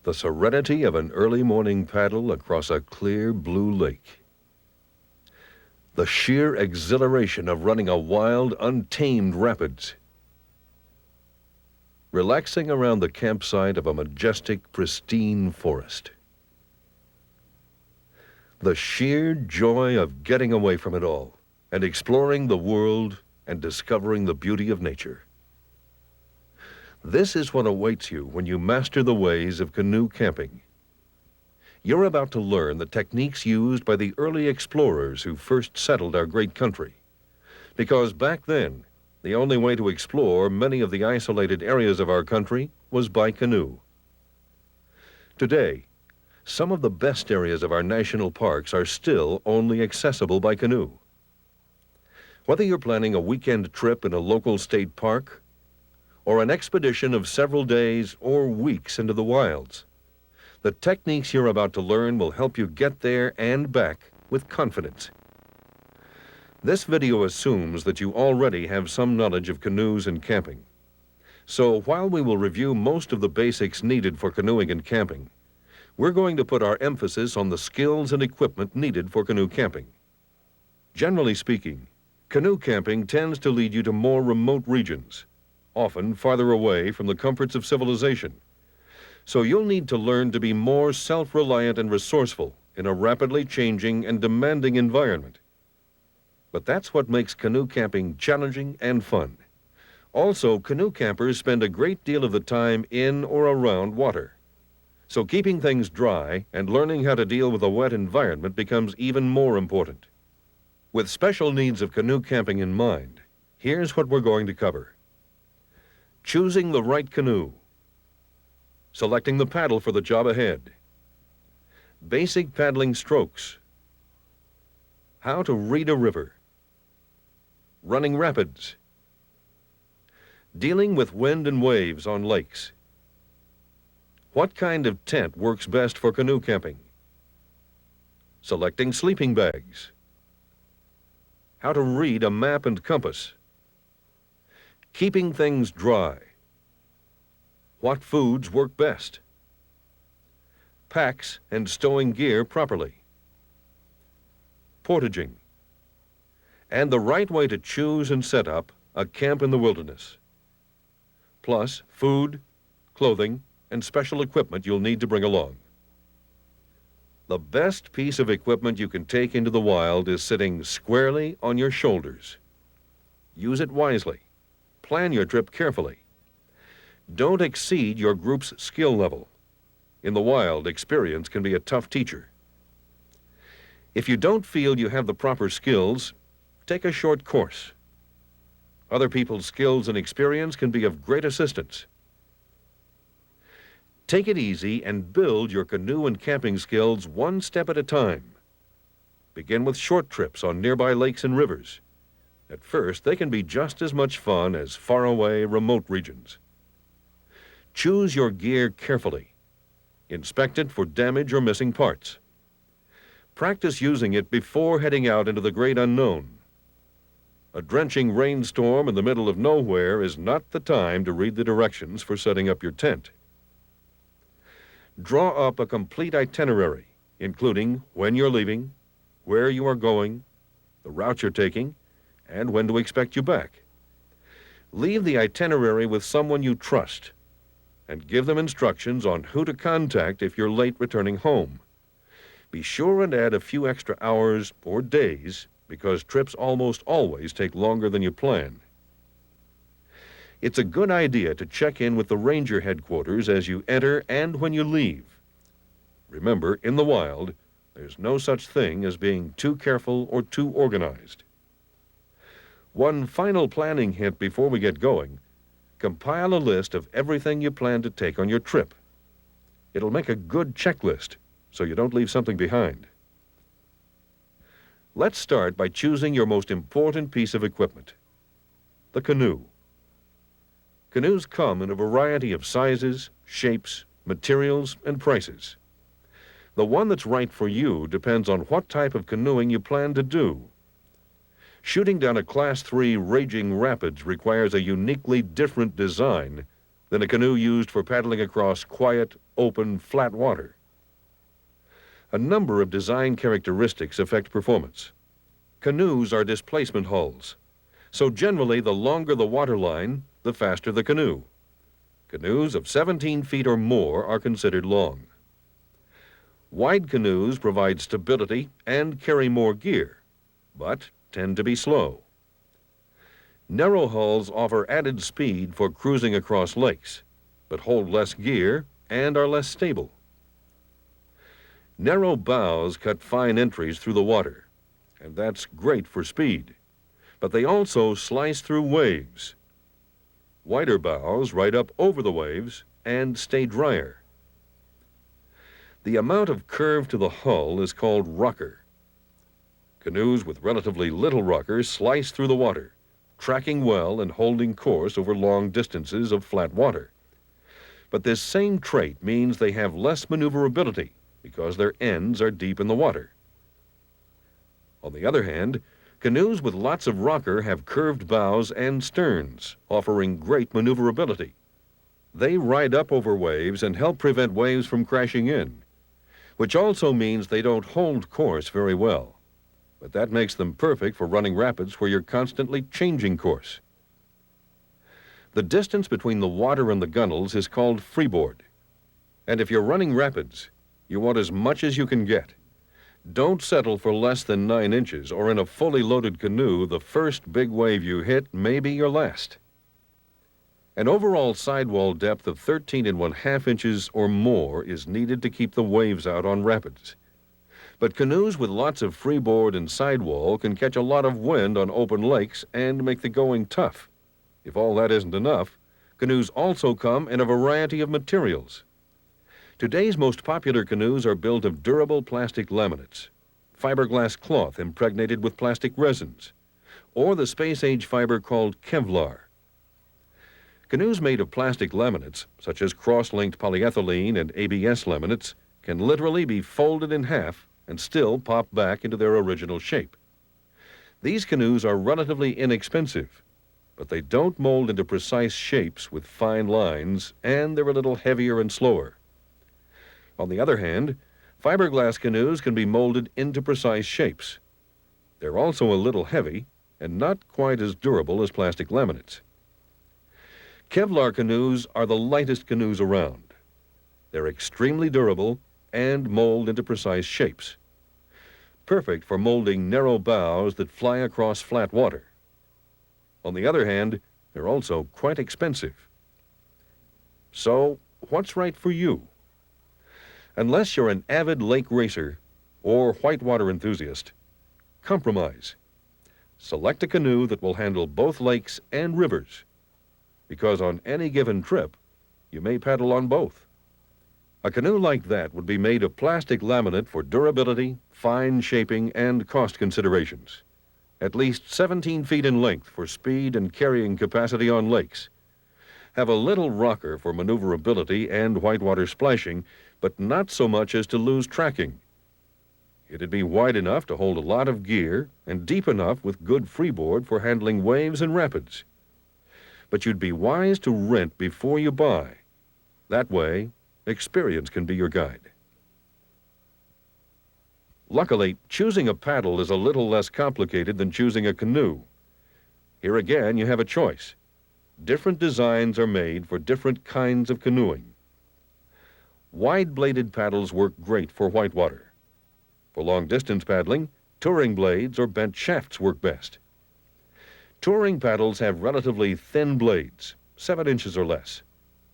The serenity of an early morning paddle across a clear blue lake. The sheer exhilaration of running a wild, untamed rapids. Relaxing around the campsite of a majestic, pristine forest. The sheer joy of getting away from it all and exploring the world and discovering the beauty of nature. This is what awaits you when you master the ways of canoe camping. You're about to learn the techniques used by the early explorers who first settled our great country. Because back then, the only way to explore many of the isolated areas of our country was by canoe. Today, some of the best areas of our national parks are still only accessible by canoe. Whether you're planning a weekend trip in a local state park, or an expedition of several days or weeks into the wilds, the techniques you're about to learn will help you get there and back with confidence. This video assumes that you already have some knowledge of canoes and camping. So while we will review most of the basics needed for canoeing and camping, we're going to put our emphasis on the skills and equipment needed for canoe camping. Generally speaking, canoe camping tends to lead you to more remote regions, often farther away from the comforts of civilization. So you'll need to learn to be more self-reliant and resourceful in a rapidly changing and demanding environment. But that's what makes canoe camping challenging and fun. Also, canoe campers spend a great deal of the time in or around water. So keeping things dry and learning how to deal with a wet environment becomes even more important. With special needs of canoe camping in mind, here's what we're going to cover. Choosing the right canoe. Selecting the paddle for the job ahead. Basic paddling strokes. How to read a river. Running rapids. Dealing with wind and waves on lakes. What kind of tent works best for canoe camping? Selecting sleeping bags. How to read a map and compass. Keeping things dry. What foods work best? Packs and stowing gear properly. Portaging. And the right way to choose and set up a camp in the wilderness. Plus food, clothing, and special equipment you'll need to bring along. The best piece of equipment you can take into the wild is sitting squarely on your shoulders. Use it wisely. Plan your trip carefully. Don't exceed your group's skill level. In the wild, experience can be a tough teacher. If you don't feel you have the proper skills, take a short course. Other people's skills and experience can be of great assistance. Take it easy and build your canoe and camping skills one step at a time. Begin with short trips on nearby lakes and rivers. At first, they can be just as much fun as faraway, remote regions. Choose your gear carefully. Inspect it for damage or missing parts. Practice using it before heading out into the great unknown. A drenching rainstorm in the middle of nowhere is not the time to read the directions for setting up your tent. Draw up a complete itinerary, including when you're leaving, where you are going, the route you're taking, and when to expect you back. Leave the itinerary with someone you trust and give them instructions on who to contact if you're late returning home. Be sure and add a few extra hours or days because trips almost always take longer than you plan. It's a good idea to check in with the ranger headquarters as you enter and when you leave. Remember, in the wild, there's no such thing as being too careful or too organized. One final planning hint before we get going: compile a list of everything you plan to take on your trip. It'll make a good checklist so you don't leave something behind. Let's start by choosing your most important piece of equipment: the canoe. Canoes come in a variety of sizes, shapes, materials, and prices. The one that's right for you depends on what type of canoeing you plan to do. Shooting down a Class 3 raging rapids requires a uniquely different design than a canoe used for paddling across quiet, open, flat water. A number of design characteristics affect performance. Canoes are displacement hulls, so generally the longer the water line, the faster the canoe. Canoes of 17 feet or more are considered long. Wide canoes provide stability and carry more gear, but tend to be slow. Narrow hulls offer added speed for cruising across lakes, but hold less gear and are less stable. Narrow bows cut fine entries through the water, and that's great for speed, but they also slice through waves. Wider bows ride up over the waves and stay drier. The amount of curve to the hull is called rocker. Canoes with relatively little rocker slice through the water, tracking well and holding course over long distances of flat water. But this same trait means they have less maneuverability because their ends are deep in the water. On the other hand, canoes with lots of rocker have curved bows and sterns, offering great maneuverability. They ride up over waves and help prevent waves from crashing in, which also means they don't hold course very well. But that makes them perfect for running rapids where you're constantly changing course. The distance between the water and the gunnels is called freeboard. And if you're running rapids, you want as much as you can get. Don't settle for less than 9 inches, or in a fully loaded canoe, the first big wave you hit may be your last. An overall sidewall depth of 13½ inches or more is needed to keep the waves out on rapids. But canoes with lots of freeboard and sidewall can catch a lot of wind on open lakes and make the going tough. If all that isn't enough, canoes also come in a variety of materials. Today's most popular canoes are built of durable plastic laminates, fiberglass cloth impregnated with plastic resins, or the space-age fiber called Kevlar. Canoes made of plastic laminates, such as cross-linked polyethylene and ABS laminates, can literally be folded in half and still pop back into their original shape. These canoes are relatively inexpensive, but they don't mold into precise shapes with fine lines, and they're a little heavier and slower. On the other hand, fiberglass canoes can be molded into precise shapes. They're also a little heavy and not quite as durable as plastic laminates. Kevlar canoes are the lightest canoes around. They're extremely durable and mold into precise shapes. Perfect for molding narrow bows that fly across flat water. On the other hand, they're also quite expensive. So, what's right for you? Unless you're an avid lake racer or whitewater enthusiast, compromise. Select a canoe that will handle both lakes and rivers, because on any given trip, you may paddle on both. A canoe like that would be made of plastic laminate for durability, fine shaping, and cost considerations. At least 17 feet in length for speed and carrying capacity on lakes. Have a little rocker for maneuverability and whitewater splashing, but not so much as to lose tracking. It'd be wide enough to hold a lot of gear and deep enough with good freeboard for handling waves and rapids. But you'd be wise to rent before you buy. That way, experience can be your guide. Luckily, choosing a paddle is a little less complicated than choosing a canoe. Here again, you have a choice. Different designs are made for different kinds of canoeing. Wide-bladed paddles work great for whitewater. For long-distance paddling, touring blades or bent shafts work best. Touring paddles have relatively thin blades, 7 inches or less.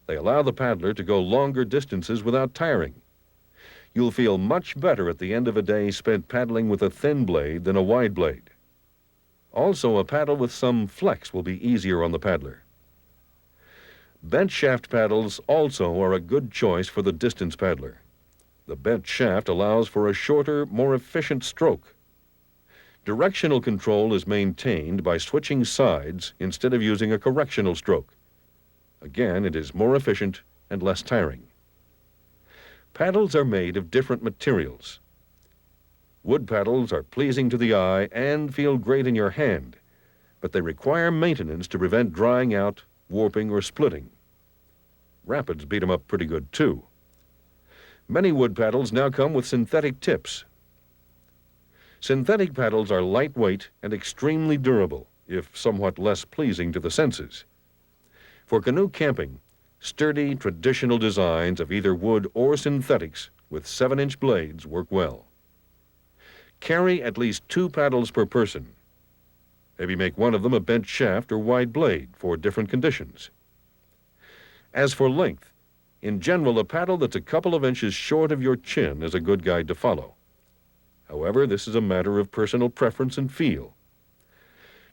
They allow the paddler to go longer distances without tiring. You'll feel much better at the end of a day spent paddling with a thin blade than a wide blade. Also, a paddle with some flex will be easier on the paddler. Bent shaft paddles also are a good choice for the distance paddler. The bent shaft allows for a shorter, more efficient stroke. Directional control is maintained by switching sides instead of using a correctional stroke. Again, it is more efficient and less tiring. Paddles are made of different materials. Wood paddles are pleasing to the eye and feel great in your hand, but they require maintenance to prevent drying out, warping, or splitting. Rapids beat 'em up pretty good too. Many wood paddles now come with synthetic tips. Synthetic paddles are lightweight and extremely durable, if somewhat less pleasing to the senses. For canoe camping, sturdy, traditional designs of either wood or synthetics with 7-inch blades work well. Carry at least 2 paddles per person. Maybe make one of them a bent shaft or wide blade for different conditions. As for length, in general, a paddle that's a couple of inches short of your chin is a good guide to follow. However, this is a matter of personal preference and feel.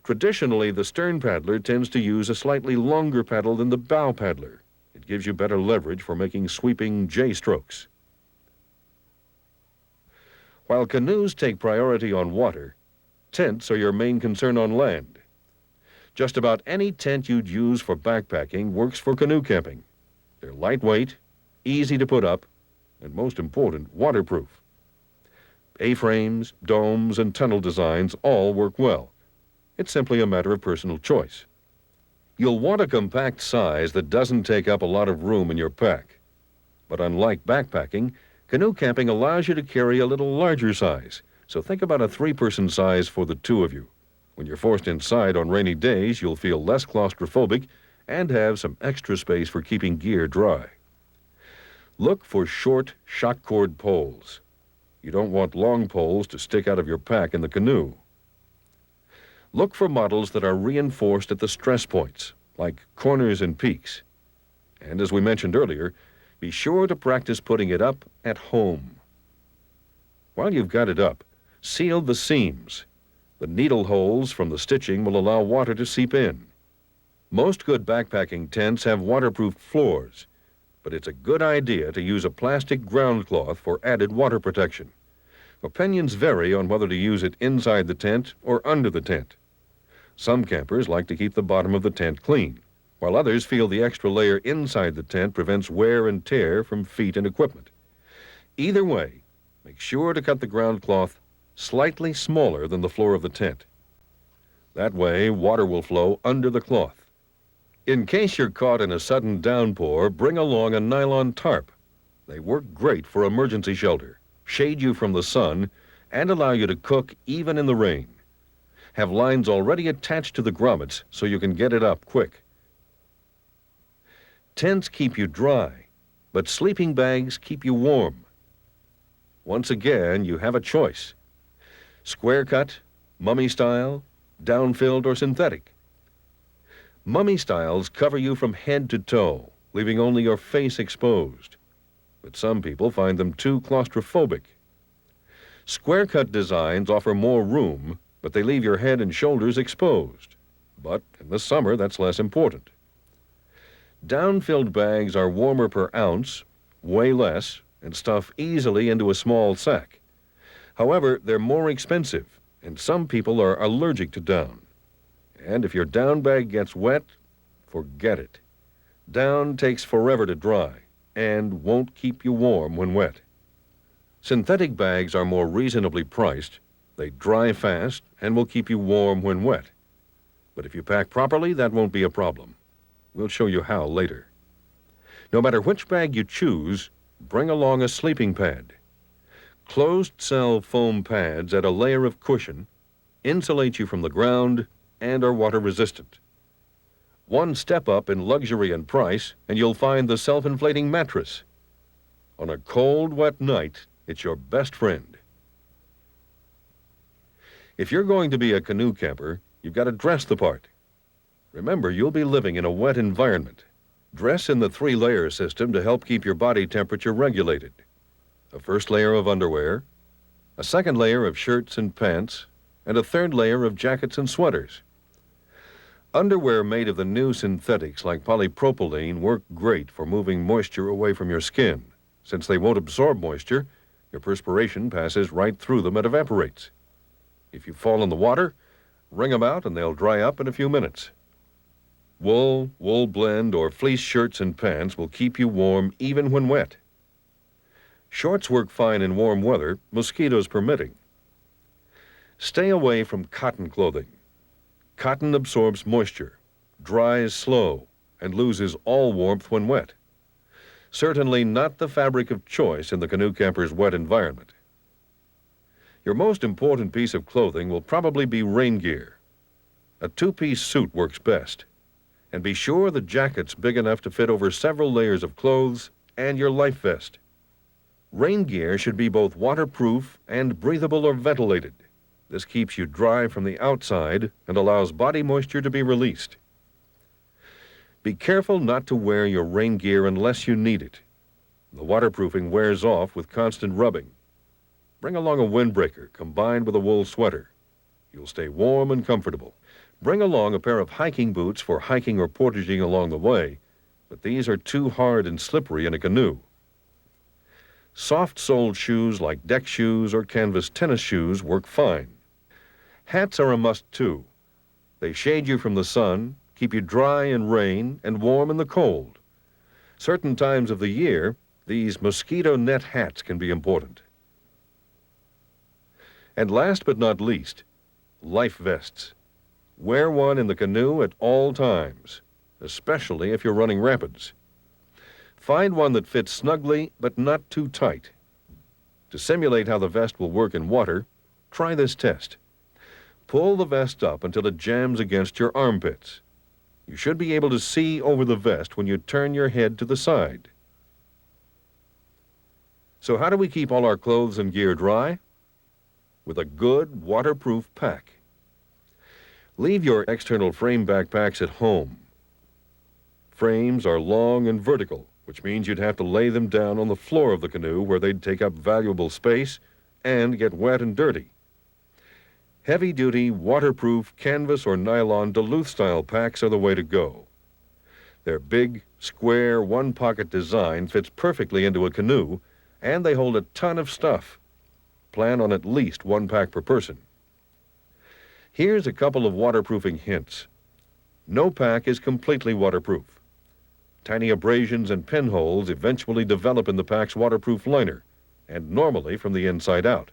Traditionally, the stern paddler tends to use a slightly longer paddle than the bow paddler. It gives you better leverage for making sweeping J strokes. While canoes take priority on water, tents are your main concern on land. Just about any tent you'd use for backpacking works for canoe camping. They're lightweight, easy to put up, and most important, waterproof. A-frames, domes, and tunnel designs all work well. It's simply a matter of personal choice. You'll want a compact size that doesn't take up a lot of room in your pack. But unlike backpacking, canoe camping allows you to carry a little larger size, so think about a 3-person size for the 2 of you. When you're forced inside on rainy days, you'll feel less claustrophobic and have some extra space for keeping gear dry. Look for short shock cord poles. You don't want long poles to stick out of your pack in the canoe. Look for models that are reinforced at the stress points, like corners and peaks. And as we mentioned earlier, be sure to practice putting it up at home. While you've got it up, seal the seams. The needle holes from the stitching will allow water to seep in. Most good backpacking tents have waterproof floors, but it's a good idea to use a plastic ground cloth for added water protection. Opinions vary on whether to use it inside the tent or under the tent. Some campers like to keep the bottom of the tent clean, while others feel the extra layer inside the tent prevents wear and tear from feet and equipment. Either way, make sure to cut the ground cloth slightly smaller than the floor of the tent. That way, water will flow under the cloth. In case you're caught in a sudden downpour, bring along a nylon tarp. They work great for emergency shelter, shade you from the sun, and allow you to cook even in the rain. Have lines already attached to the grommets so you can get it up quick. Tents keep you dry, but sleeping bags keep you warm. Once again, you have a choice. Square cut, mummy style, down-filled, or synthetic. Mummy styles cover you from head to toe, leaving only your face exposed. But some people find them too claustrophobic. Square cut designs offer more room, but they leave your head and shoulders exposed. But in the summer, that's less important. Down-filled bags are warmer per ounce, weigh less, and stuff easily into a small sack. However, they're more expensive, and some people are allergic to down. And if your down bag gets wet, forget it. Down takes forever to dry and won't keep you warm when wet. Synthetic bags are more reasonably priced. They dry fast and will keep you warm when wet. But if you pack properly, that won't be a problem. We'll show you how later. No matter which bag you choose, bring along a sleeping pad. Closed-cell foam pads add a layer of cushion, insulate you from the ground, and are water-resistant. One step up in luxury and price, and you'll find the self-inflating mattress. On a cold, wet night, it's your best friend. If you're going to be a canoe camper, you've got to dress the part. Remember, you'll be living in a wet environment. Dress in the 3-layer system to help keep your body temperature regulated. A first layer of underwear, a second layer of shirts and pants, and a third layer of jackets and sweaters. Underwear made of the new synthetics like polypropylene work great for moving moisture away from your skin. Since they won't absorb moisture, your perspiration passes right through them and evaporates. If you fall in the water, wring them out and they'll dry up in a few minutes. Wool, wool blend, or fleece shirts and pants will keep you warm even when wet. Shorts work fine in warm weather, mosquitoes permitting. Stay away from cotton clothing. Cotton absorbs moisture, dries slow, and loses all warmth when wet. Certainly not the fabric of choice in the canoe camper's wet environment. Your most important piece of clothing will probably be rain gear. A two-piece suit works best. And be sure the jacket's big enough to fit over several layers of clothes and your life vest. Rain gear should be both waterproof and breathable or ventilated. This keeps you dry from the outside and allows body moisture to be released. Be careful not to wear your rain gear unless you need it. The waterproofing wears off with constant rubbing. Bring along a windbreaker combined with a wool sweater. You'll stay warm and comfortable. Bring along a pair of hiking boots for hiking or portaging along the way, but these are too hard and slippery in a canoe. Soft-soled shoes like deck shoes or canvas tennis shoes work fine. Hats are a must too. They shade you from the sun, keep you dry in rain and warm in the cold. Certain times of the year, these mosquito net hats can be important. And last but not least, life vests. Wear one in the canoe at all times, especially if you're running rapids. Find one that fits snugly but not too tight. To simulate how the vest will work in water, try this test. Pull the vest up until it jams against your armpits. You should be able to see over the vest when you turn your head to the side. So how do we keep all our clothes and gear dry? With a good waterproof pack. Leave your external frame backpacks at home. Frames are long and vertical, which means you'd have to lay them down on the floor of the canoe where they'd take up valuable space and get wet and dirty. Heavy-duty, waterproof canvas or nylon Duluth-style packs are the way to go. Their big, square, one-pocket design fits perfectly into a canoe, and they hold a ton of stuff. Plan on at least one pack per person. Here's a couple of waterproofing hints. No pack is completely waterproof. Tiny abrasions and pinholes eventually develop in the pack's waterproof liner, and normally from the inside out.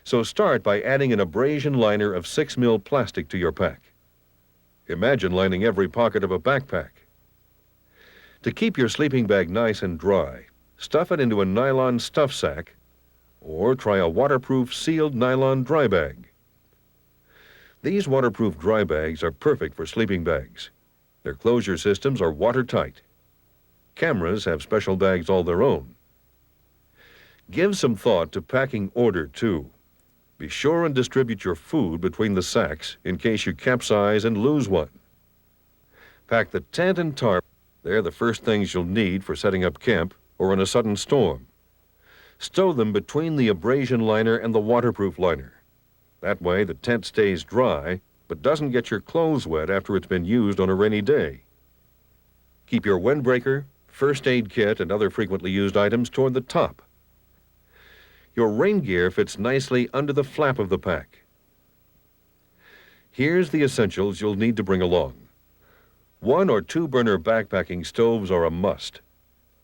So start by adding an abrasion liner of 6mm plastic to your pack. Imagine lining every pocket of a backpack. To keep your sleeping bag nice and dry, stuff it into a nylon stuff sack or try a waterproof sealed nylon dry bag. These waterproof dry bags are perfect for sleeping bags. Their closure systems are watertight. Cameras have special bags all their own. Give some thought to packing order, too. Be sure and distribute your food between the sacks in case you capsize and lose one. Pack the tent and tarp. They're the first things you'll need for setting up camp or in a sudden storm. Stow them between the abrasion liner and the waterproof liner. That way the tent stays dry, but doesn't get your clothes wet after it's been used on a rainy day. Keep your windbreaker, first aid kit, and other frequently used items toward the top. Your rain gear fits nicely under the flap of the pack. Here's the essentials you'll need to bring along. 1 or 2 burner backpacking stoves are a must.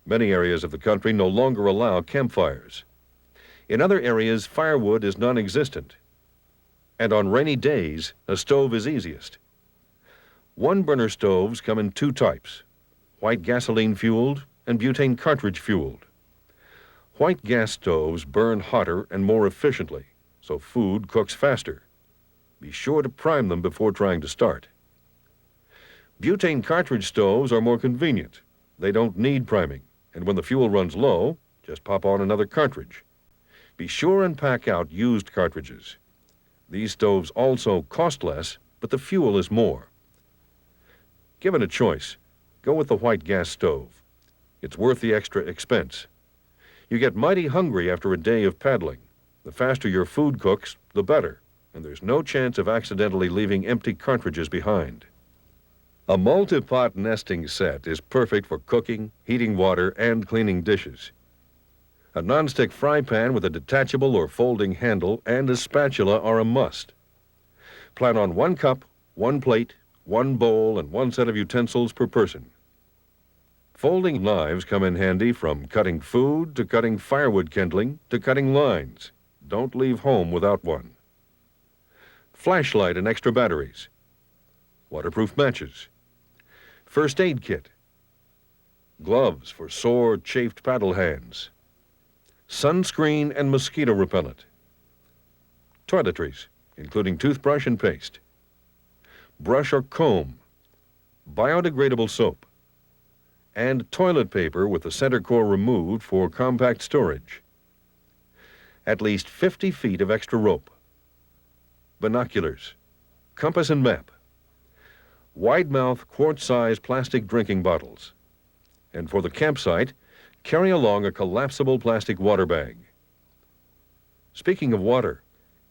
Many areas of the country no longer allow campfires. In other areas, firewood is non-existent. And on rainy days, a stove is easiest. 1-burner stoves come in 2 types, white gasoline-fueled and butane cartridge-fueled. White gas stoves burn hotter and more efficiently, so food cooks faster. Be sure to prime them before trying to start. Butane cartridge stoves are more convenient. They don't need priming, and when the fuel runs low, just pop on another cartridge. Be sure and pack out used cartridges. These stoves also cost less, but the fuel is more. Given a choice, go with the white gas stove. It's worth the extra expense. You get mighty hungry after a day of paddling. The faster your food cooks, the better, and there's no chance of accidentally leaving empty cartridges behind. A multi-pot nesting set is perfect for cooking, heating water, and cleaning dishes. A nonstick fry pan with a detachable or folding handle and a spatula are a must. Plan on 1 cup, 1 plate, 1 bowl, and 1 set of utensils per person. Folding knives come in handy from cutting food to cutting firewood kindling to cutting lines. Don't leave home without one. Flashlight and extra batteries. Waterproof matches. First aid kit. gloves for sore, chafed paddle hands, sunscreen and mosquito repellent, toiletries, including toothbrush and paste, brush or comb, biodegradable soap, and toilet paper with the center core removed for compact storage. At least 50 feet of extra rope, binoculars, compass and map, wide-mouth quart-size plastic drinking bottles, and for the campsite, carry along a collapsible plastic water bag. Speaking of water,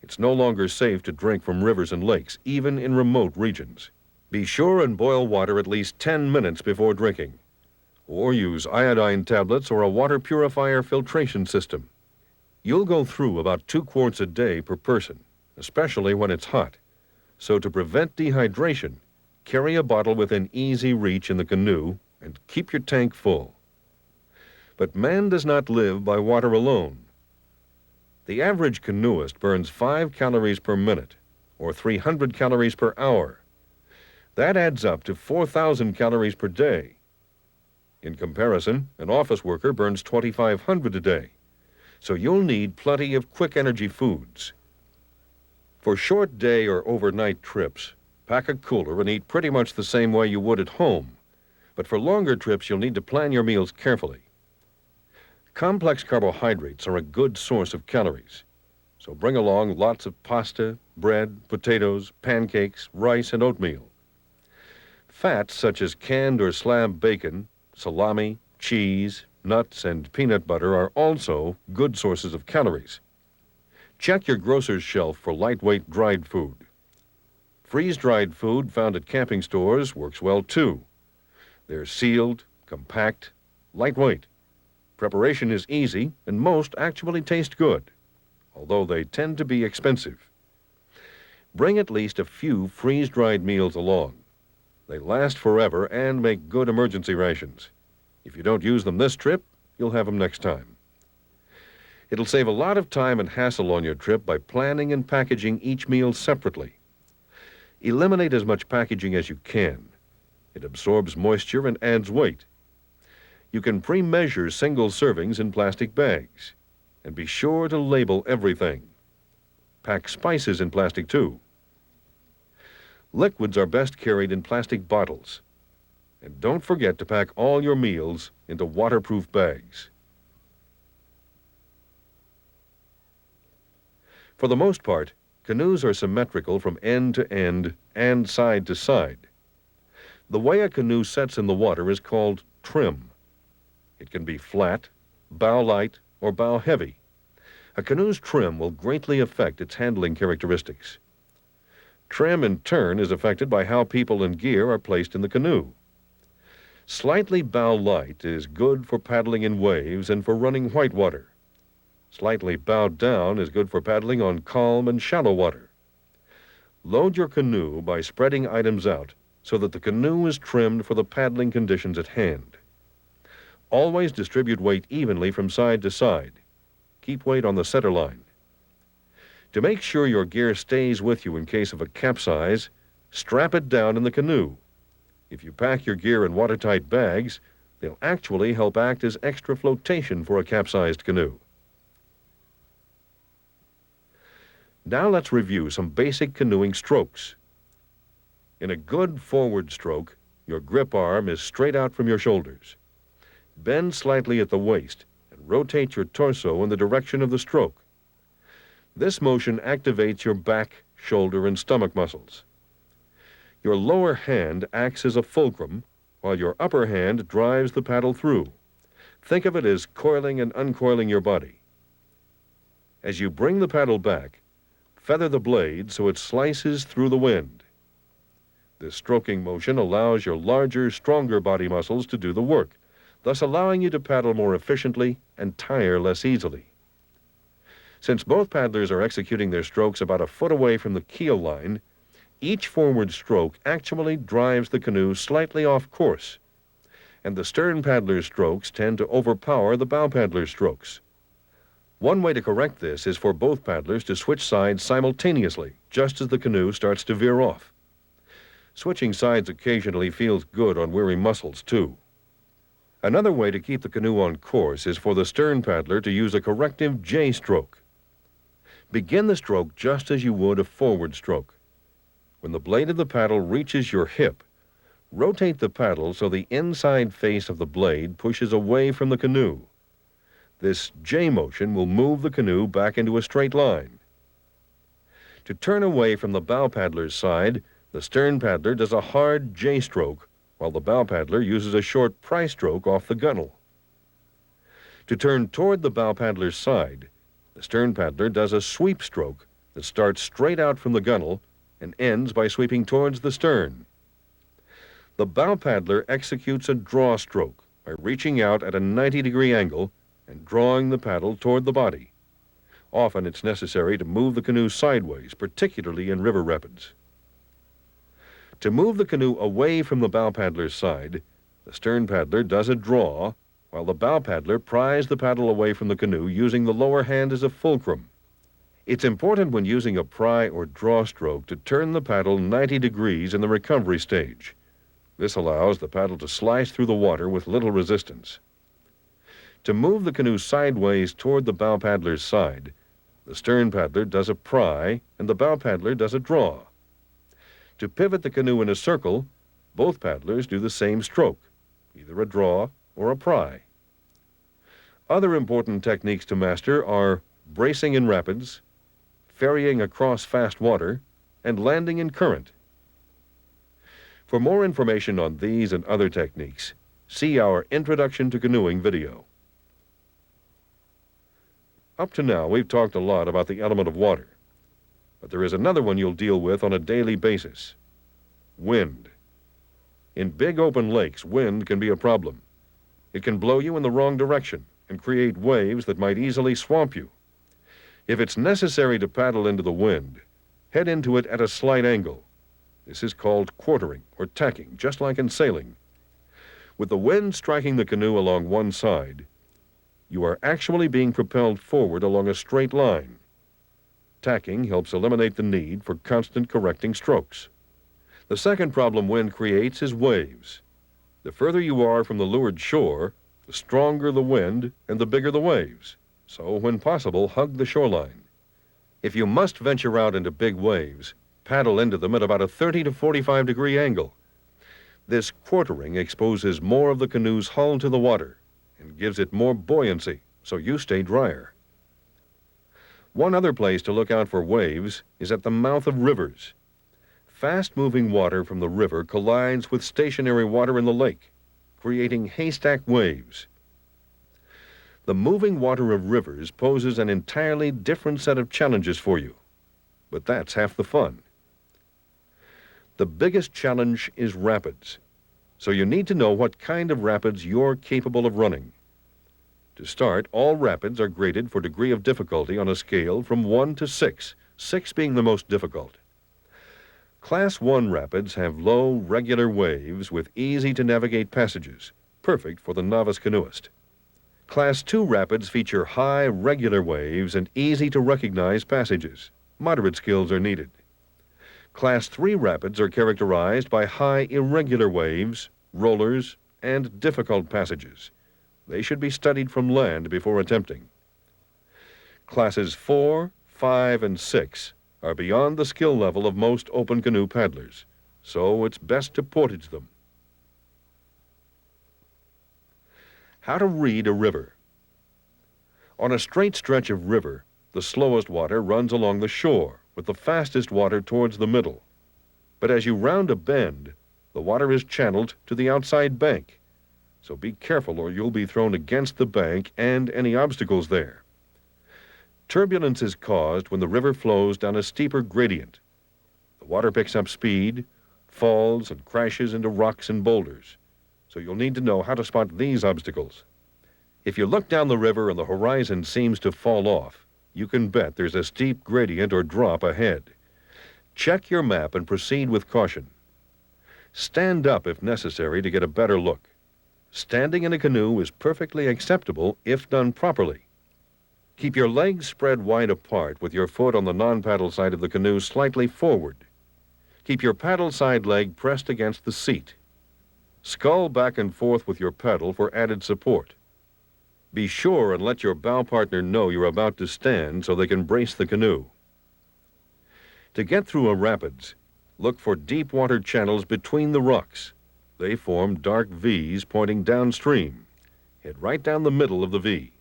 it's no longer safe to drink from rivers and lakes, even in remote regions. Be sure and boil water at least 10 minutes before drinking, or use iodine tablets or a water purifier filtration system. You'll go through about 2 quarts a day per person, especially when it's hot. So to prevent dehydration, carry a bottle within easy reach in the canoe and keep your tank full. But man does not live by water alone. The average canoeist burns 5 calories per minute, or 300 calories per hour. That adds up to 4,000 calories per day. In comparison, an office worker burns 2,500 a day. So you'll need plenty of quick energy foods. For short day or overnight trips, pack a cooler and eat pretty much the same way you would at home. But for longer trips, you'll need to plan your meals carefully. Complex carbohydrates are a good source of calories. So bring along lots of pasta, bread, potatoes, pancakes, rice, and oatmeal. Fats such as canned or slab bacon, salami, cheese, nuts, and peanut butter are also good sources of calories. Check your grocer's shelf for lightweight dried food. Freeze-dried food found at camping stores works well too. They're sealed, compact, lightweight. Preparation is easy, and most actually taste good, although they tend to be expensive. Bring at least a few freeze-dried meals along. They last forever and make good emergency rations. If you don't use them this trip, you'll have them next time. It'll save a lot of time and hassle on your trip by planning and packaging each meal separately. Eliminate as much packaging as you can. It absorbs moisture and adds weight. You can pre-measure single servings in plastic bags. And be sure to label everything. Pack spices in plastic too. Liquids are best carried in plastic bottles. And don't forget to pack all your meals into waterproof bags. For the most part, canoes are symmetrical from end to end and side to side. The way a canoe sets in the water is called trim. It can be flat, bow light, or bow heavy. A canoe's trim will greatly affect its handling characteristics. Trim, in turn, is affected by how people and gear are placed in the canoe. Slightly bow light is good for paddling in waves and for running whitewater. Slightly bowed down is good for paddling on calm and shallow water. Load your canoe by spreading items out so that the canoe is trimmed for the paddling conditions at hand. Always distribute weight evenly from side to side. Keep weight on the center line. To make sure your gear stays with you in case of a capsize, strap it down in the canoe. If you pack your gear in watertight bags, they'll actually help act as extra flotation for a capsized canoe. Now let's review some basic canoeing strokes. In a good forward stroke, your grip arm is straight out from your shoulders. Bend slightly at the waist and rotate your torso in the direction of the stroke. This motion activates your back, shoulder, and stomach muscles. Your lower hand acts as a fulcrum, while your upper hand drives the paddle through. Think of it as coiling and uncoiling your body. As you bring the paddle back, feather the blade so it slices through the wind. This stroking motion allows your larger, stronger body muscles to do the work, thus allowing you to paddle more efficiently and tire less easily. Since both paddlers are executing their strokes about a foot away from the keel line, each forward stroke actually drives the canoe slightly off course, and the stern paddler's strokes tend to overpower the bow paddler's strokes. One way to correct this is for both paddlers to switch sides simultaneously, just as the canoe starts to veer off. Switching sides occasionally feels good on weary muscles, too. Another way to keep the canoe on course is for the stern paddler to use a corrective J stroke. Begin the stroke just as you would a forward stroke. When the blade of the paddle reaches your hip, rotate the paddle so the inside face of the blade pushes away from the canoe. This J motion will move the canoe back into a straight line. To turn away from the bow paddler's side, the stern paddler does a hard J stroke, while the bow paddler uses a short pry stroke off the gunwale. To turn toward the bow paddler's side, the stern paddler does a sweep stroke that starts straight out from the gunwale and ends by sweeping towards the stern. The bow paddler executes a draw stroke by reaching out at a 90-degree angle and drawing the paddle toward the body. Often it's necessary to move the canoe sideways, particularly in river rapids. To move the canoe away from the bow paddler's side, the stern paddler does a draw, while the bow paddler pries the paddle away from the canoe using the lower hand as a fulcrum. It's important when using a pry or draw stroke to turn the paddle 90 degrees in the recovery stage. This allows the paddle to slice through the water with little resistance. To move the canoe sideways toward the bow paddler's side, the stern paddler does a pry and the bow paddler does a draw. To pivot the canoe in a circle, both paddlers do the same stroke, either a draw or a pry. Other important techniques to master are bracing in rapids, ferrying across fast water, and landing in current. For more information on these and other techniques, see our Introduction to Canoeing video. Up to now, we've talked a lot about the element of water, but there is another one you'll deal with on a daily basis: wind. In big open lakes, wind can be a problem. It can blow you in the wrong direction and create waves that might easily swamp you. If it's necessary to paddle into the wind, head into it at a slight angle. This is called quartering or tacking, just like in sailing. With the wind striking the canoe along one side, you are actually being propelled forward along a straight line. Tacking helps eliminate the need for constant correcting strokes. The second problem wind creates is waves. The further you are from the lured shore, the stronger the wind and the bigger the waves. So, when possible, hug the shoreline. If you must venture out into big waves, paddle into them at about a 30 to 45-degree angle. This quartering exposes more of the canoe's hull to the water and gives it more buoyancy, so you stay drier. One other place to look out for waves is at the mouth of rivers. Fast-moving water from the river collides with stationary water in the lake, creating haystack waves. The moving water of rivers poses an entirely different set of challenges for you, but that's half the fun. The biggest challenge is rapids, so you need to know what kind of rapids you're capable of running. To start, all rapids are graded for degree of difficulty on a scale from 1 to 6, 6 being the most difficult. Class 1 rapids have low, regular waves with easy-to-navigate passages, perfect for the novice canoeist. Class 2 rapids feature high, regular waves and easy-to-recognize passages. Moderate skills are needed. Class 3 rapids are characterized by high, irregular waves, rollers, and difficult passages. They should be studied from land before attempting. Classes 4, 5, and 6 are beyond the skill level of most open canoe paddlers, so it's best to portage them. How to read a river. On a straight stretch of river, the slowest water runs along the shore, with the fastest water towards the middle. But as you round a bend, the water is channeled to the outside bank. So be careful or you'll be thrown against the bank and any obstacles there. Turbulence is caused when the river flows down a steeper gradient. The water picks up speed, falls, and crashes into rocks and boulders. So you'll need to know how to spot these obstacles. If you look down the river and the horizon seems to fall off, you can bet there's a steep gradient or drop ahead. Check your map and proceed with caution. Stand up if necessary to get a better look. Standing in a canoe is perfectly acceptable if done properly. Keep your legs spread wide apart with your foot on the non-paddle side of the canoe slightly forward. Keep your paddle side leg pressed against the seat. Scull back and forth with your paddle for added support. Be sure and let your bow partner know you're about to stand so they can brace the canoe. To get through a rapids, look for deep water channels between the rocks. They form dark V's pointing downstream. Head right down the middle of the V.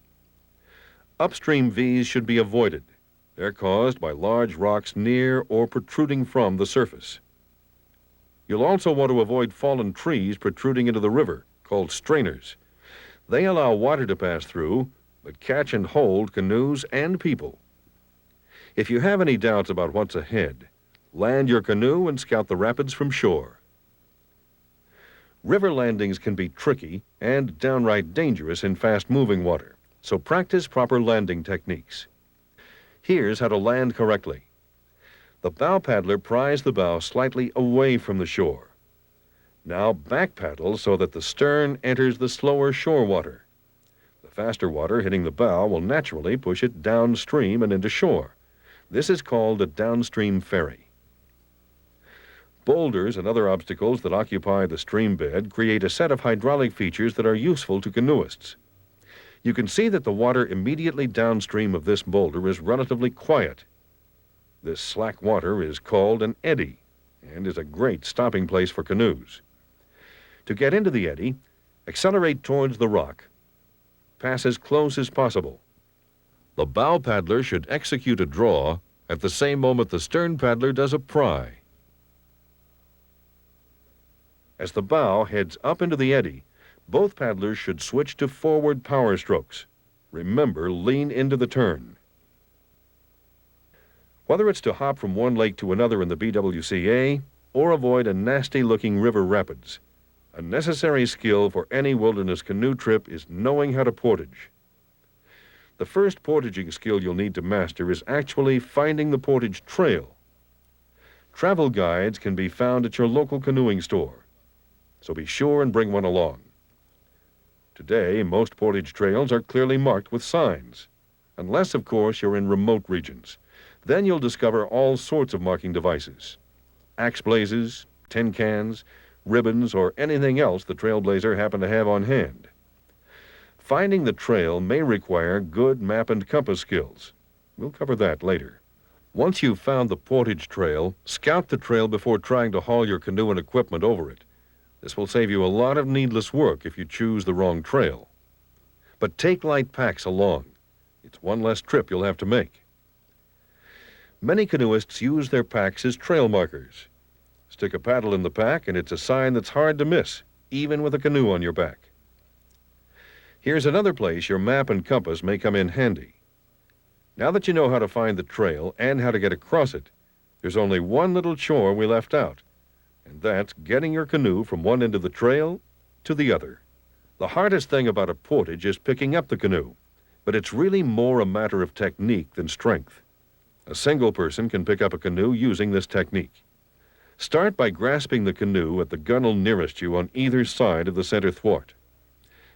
Upstream V's should be avoided. They're caused by large rocks near or protruding from the surface. You'll also want to avoid fallen trees protruding into the river, called strainers. They allow water to pass through, but catch and hold canoes and people. If you have any doubts about what's ahead, land your canoe and scout the rapids from shore. River landings can be tricky and downright dangerous in fast-moving water, so practice proper landing techniques. Here's how to land correctly. The bow paddler pries the bow slightly away from the shore. Now back paddle so that the stern enters the slower shore water. The faster water hitting the bow will naturally push it downstream and into shore. This is called a downstream ferry. Boulders and other obstacles that occupy the stream bed create a set of hydraulic features that are useful to canoeists. You can see that the water immediately downstream of this boulder is relatively quiet. This slack water is called an eddy and is a great stopping place for canoes. To get into the eddy, accelerate towards the rock. Pass as close as possible. The bow paddler should execute a draw at the same moment the stern paddler does a pry. As the bow heads up into the eddy, both paddlers should switch to forward power strokes. Remember, lean into the turn. Whether it's to hop from one lake to another in the BWCA or avoid a nasty-looking river rapids, a necessary skill for any wilderness canoe trip is knowing how to portage. The first portaging skill you'll need to master is actually finding the portage trail. Travel guides can be found at your local canoeing store, so be sure and bring one along. Today, most portage trails are clearly marked with signs, unless, of course, you're in remote regions. Then you'll discover all sorts of marking devices: axe blazes, tin cans, ribbons, or anything else the trailblazer happened to have on hand. Finding the trail may require good map and compass skills. We'll cover that later. Once you've found the portage trail, scout the trail before trying to haul your canoe and equipment over it. This will save you a lot of needless work if you choose the wrong trail. But take light packs along. It's one less trip you'll have to make. Many canoeists use their packs as trail markers. Stick a paddle in the pack and it's a sign that's hard to miss, even with a canoe on your back. Here's another place your map and compass may come in handy. Now that you know how to find the trail and how to get across it, there's only one little chore we left out, and that's getting your canoe from one end of the trail to the other. The hardest thing about a portage is picking up the canoe, but it's really more a matter of technique than strength. A single person can pick up a canoe using this technique. Start by grasping the canoe at the gunwale nearest you on either side of the center thwart.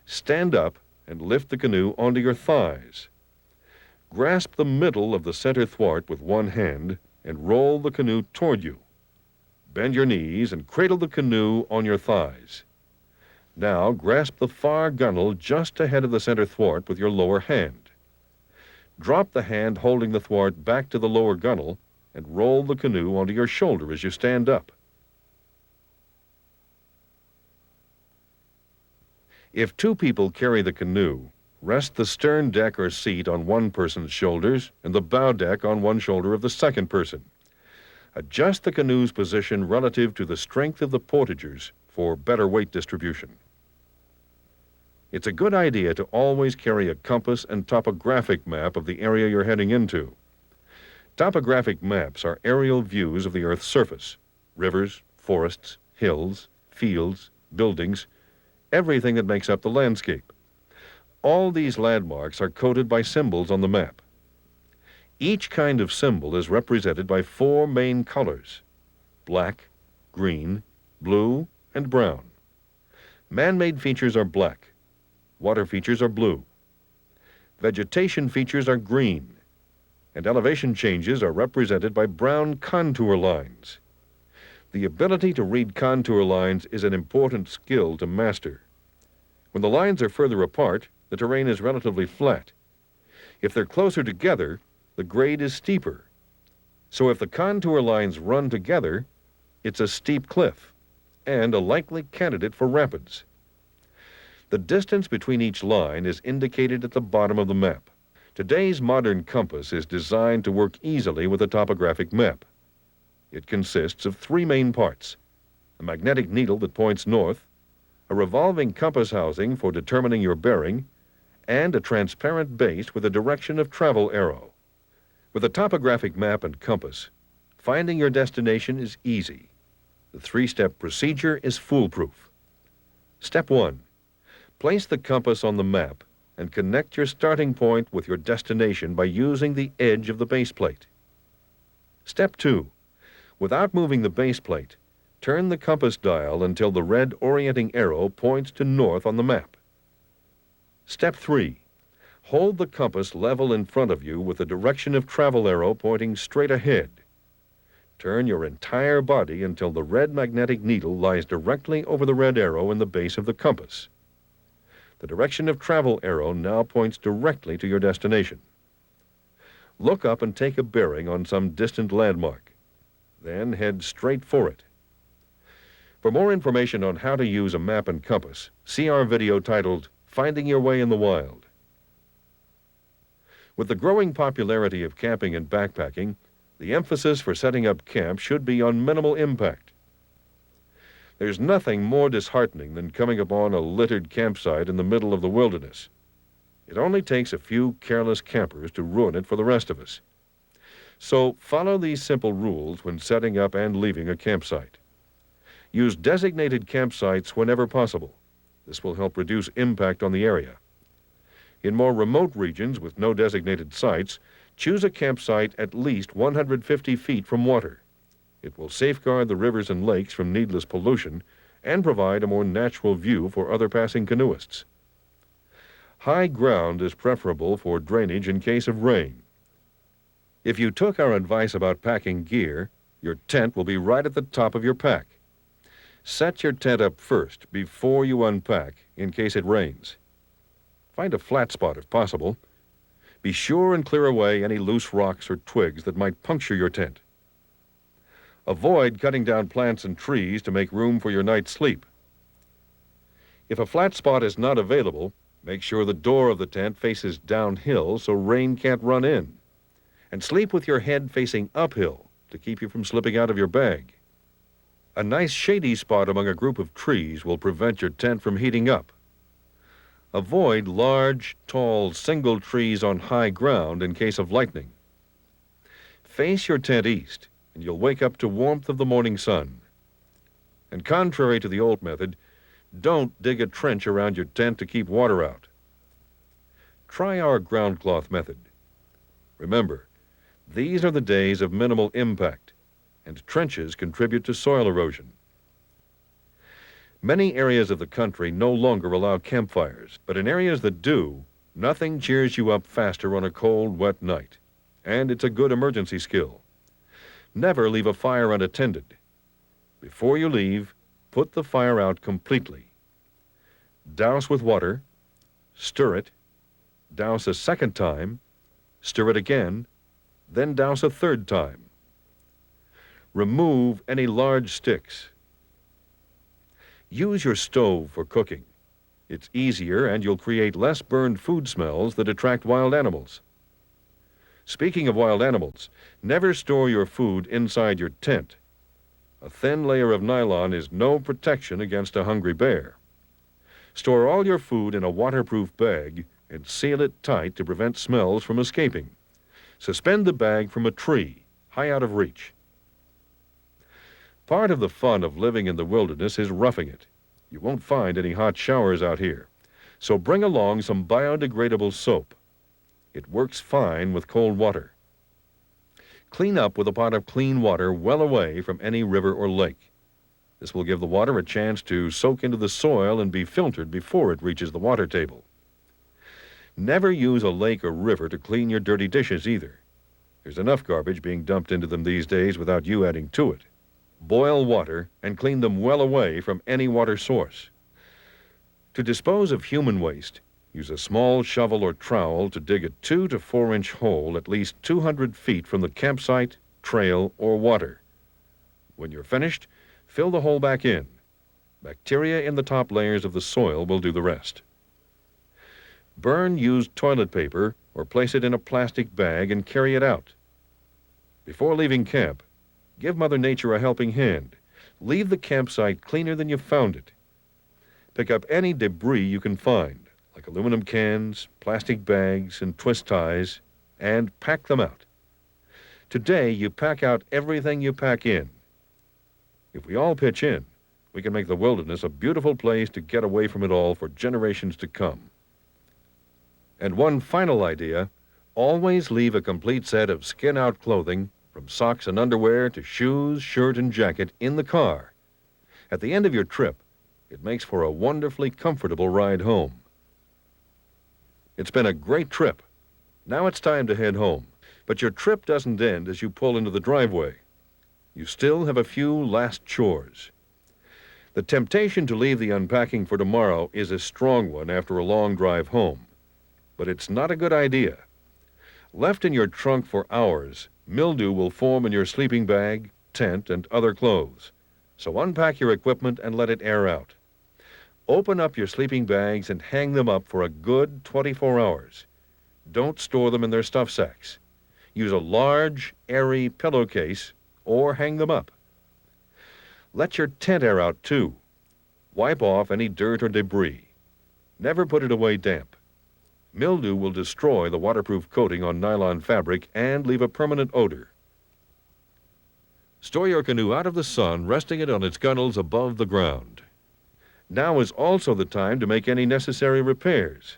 Stand up and lift the canoe onto your thighs. Grasp the middle of the center thwart with one hand and roll the canoe toward you. Bend your knees and cradle the canoe on your thighs. Now grasp the far gunwale just ahead of the center thwart with your lower hand. Drop the hand holding the thwart back to the lower gunwale and roll the canoe onto your shoulder as you stand up. If two people carry the canoe, rest the stern deck or seat on one person's shoulders and the bow deck on one shoulder of the second person. Adjust the canoe's position relative to the strength of the portagers for better weight distribution. It's a good idea to always carry a compass and topographic map of the area you're heading into. Topographic maps are aerial views of the Earth's surface: rivers, forests, hills, fields, buildings, everything that makes up the landscape. All these landmarks are coded by symbols on the map. Each kind of symbol is represented by four main colors: black, green, blue, and brown. Man-made features are black. Water features are blue. Vegetation features are green. And elevation changes are represented by brown contour lines. The ability to read contour lines is an important skill to master. When the lines are further apart, the terrain is relatively flat. If they're closer together, the grade is steeper. So if the contour lines run together, it's a steep cliff and a likely candidate for rapids. The distance between each line is indicated at the bottom of the map. Today's modern compass is designed to work easily with a topographic map. It consists of three main parts: a magnetic needle that points north, a revolving compass housing for determining your bearing, and a transparent base with a direction of travel arrow. With a topographic map and compass, finding your destination is easy. The three-step procedure is foolproof. Step 1. Place the compass on the map and connect your starting point with your destination by using the edge of the base plate. Step 2. Without moving the base plate, turn the compass dial until the red orienting arrow points to north on the map. Step 3. Hold the compass level in front of you with the direction of travel arrow pointing straight ahead. Turn your entire body until the red magnetic needle lies directly over the red arrow in the base of the compass. The direction of travel arrow now points directly to your destination. Look up and take a bearing on some distant landmark. Then head straight for it. For more information on how to use a map and compass, see our video titled Finding Your Way in the Wild. With the growing popularity of camping and backpacking, the emphasis for setting up camp should be on minimal impact. There's nothing more disheartening than coming upon a littered campsite in the middle of the wilderness. It only takes a few careless campers to ruin it for the rest of us. So follow these simple rules when setting up and leaving a campsite. Use designated campsites whenever possible. This will help reduce impact on the area. In more remote regions with no designated sites, choose a campsite at least 150 feet from water. It will safeguard the rivers and lakes from needless pollution and provide a more natural view for other passing canoeists. High ground is preferable for drainage in case of rain. If you took our advice about packing gear, your tent will be right at the top of your pack. Set your tent up first before you unpack in case it rains. Find a flat spot if possible. Be sure and clear away any loose rocks or twigs that might puncture your tent. Avoid cutting down plants and trees to make room for your night's sleep. If a flat spot is not available, make sure the door of the tent faces downhill so rain can't run in. And sleep with your head facing uphill to keep you from slipping out of your bag. A nice shady spot among a group of trees will prevent your tent from heating up. Avoid large, tall, single trees on high ground in case of lightning. Face your tent east, and you'll wake up to warmth of the morning sun. And contrary to the old method, don't dig a trench around your tent to keep water out. Try our ground cloth method. Remember, these are the days of minimal impact, and trenches contribute to soil erosion. Many areas of the country no longer allow campfires, but in areas that do, nothing cheers you up faster on a cold, wet night, and it's a good emergency skill. Never leave a fire unattended. Before you leave, put the fire out completely. Douse with water, stir it, douse a second time, stir it again, then douse a third time. Remove any large sticks. Use your stove for cooking. It's easier and you'll create less burned food smells that attract wild animals. Speaking of wild animals, never store your food inside your tent. A thin layer of nylon is no protection against a hungry bear. Store all your food in a waterproof bag and seal it tight to prevent smells from escaping. Suspend the bag from a tree, high out of reach. Part of the fun of living in the wilderness is roughing it. You won't find any hot showers out here, so bring along some biodegradable soap. It works fine with cold water. Clean up with a pot of clean water well away from any river or lake. This will give the water a chance to soak into the soil and be filtered before it reaches the water table. Never use a lake or river to clean your dirty dishes either. There's enough garbage being dumped into them these days without you adding to it. Boil water and clean them well away from any water source. To dispose of human waste, use a small shovel or trowel to dig a 2 to 4 inch hole at least 200 feet from the campsite, trail, or water. When you're finished, fill the hole back in. Bacteria in the top layers of the soil will do the rest. Burn used toilet paper or place it in a plastic bag and carry it out. Before leaving camp, give Mother Nature a helping hand. Leave the campsite cleaner than you found it. Pick up any debris you can find, like aluminum cans, plastic bags, and twist ties, and pack them out. Today, you pack out everything you pack in. If we all pitch in, we can make the wilderness a beautiful place to get away from it all for generations to come. And one final idea, always leave a complete set of skin-out clothing, from socks and underwear to shoes, shirt, and jacket, in the car. At the end of your trip, it makes for a wonderfully comfortable ride home. It's been a great trip. Now it's time to head home. But your trip doesn't end as you pull into the driveway. You still have a few last chores. The temptation to leave the unpacking for tomorrow is a strong one after a long drive home. But it's not a good idea. Left in your trunk for hours, mildew will form in your sleeping bag, tent, and other clothes. So unpack your equipment and let it air out. Open up your sleeping bags and hang them up for a good 24 hours. Don't store them in their stuff sacks. Use a large, airy pillowcase or hang them up. Let your tent air out too. Wipe off any dirt or debris. Never put it away damp. Mildew will destroy the waterproof coating on nylon fabric and leave a permanent odor. Store your canoe out of the sun, resting it on its gunnels above the ground. Now is also the time to make any necessary repairs.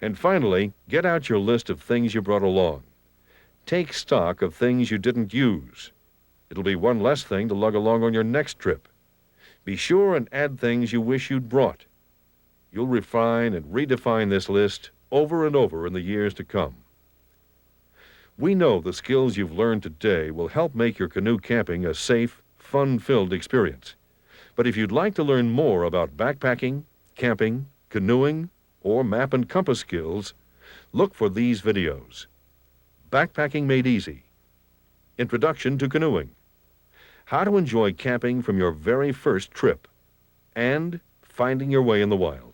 And finally, get out your list of things you brought along. Take stock of things you didn't use. It'll be one less thing to lug along on your next trip. Be sure and add things you wish you'd brought. You'll refine and redefine this list over and over in the years to come. We know the skills you've learned today will help make your canoe camping a safe, fun-filled experience. But if you'd like to learn more about backpacking, camping, canoeing, or map and compass skills, look for these videos. Backpacking Made Easy. Introduction to Canoeing. How to enjoy camping from your very first trip. And Finding Your Way in the Wild.